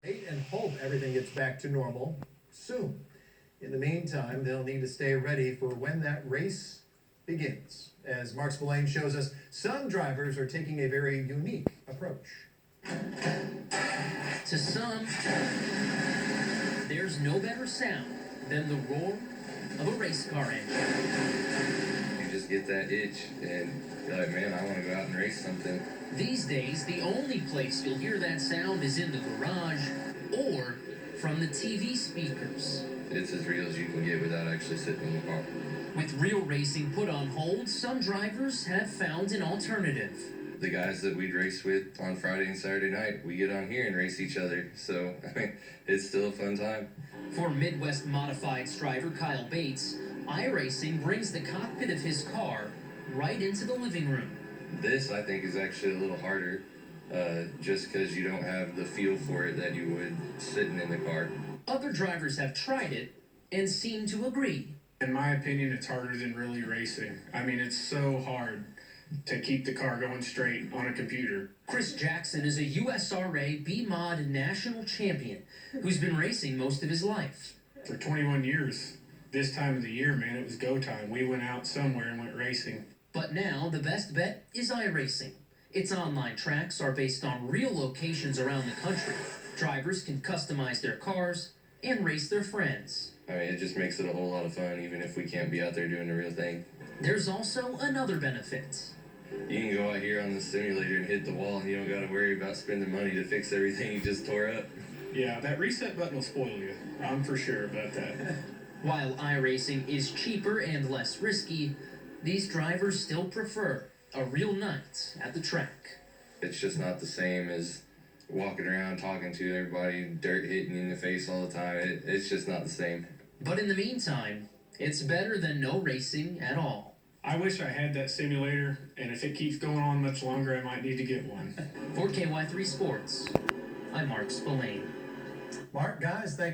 And hope everything gets back to normal soon. In the meantime, they'll need to stay ready for when that race begins. As Mark Spillane shows us, some drivers are taking a very unique approach. To some, there's no better sound than the roar of a race car engine. You just get that itch and you're like, man, I want to go out and race something. These days, the only place you'll hear that sound is in the garage or from the TV speakers. It's as real as you can get without actually sitting in the car. With real racing put on hold, some drivers have found an alternative. The guys that we'd race with on Friday and Saturday night, we get on here and race each other. So, I mean, it's still a fun time. For Midwest Modifieds driver Kyle Bates, Iracing brings the cockpit of his car right into the living room. This, I think, is actually a little harder, just because you don't have the feel for it that you would sitting in the car. Other drivers have tried it and seem to agree. In my opinion, it's harder than really racing. I mean, it's so hard to keep the car going straight on a computer. Kris Jackson is a USRA B-Mod national champion who's been racing most of his life. For 21 years, this time of the year, man, it was go time. We went out somewhere and went racing. But now, the best bet is iRacing. Its online tracks are based on real locations around the country. Drivers can customize their cars and race their friends. I mean, it just makes it a whole lot of fun, even if we can't be out there doing the real thing. There's also another benefit. You can go out here on the simulator and hit the wall, and you don't got to worry about spending money to fix everything you just tore up. Yeah, that reset button will spoil you. I'm for sure about that. While iRacing is cheaper and less risky, these drivers still prefer a real night at the track. It's just not the same as walking around talking to everybody, dirt hitting you in the face all the time. It's just not the same. But in the meantime, it's better than no racing at all. I wish I had that simulator, and if it keeps going on much longer, I might need to get one. For KY3 Sports, I'm Mark Spillane. Mark, guys, thank you.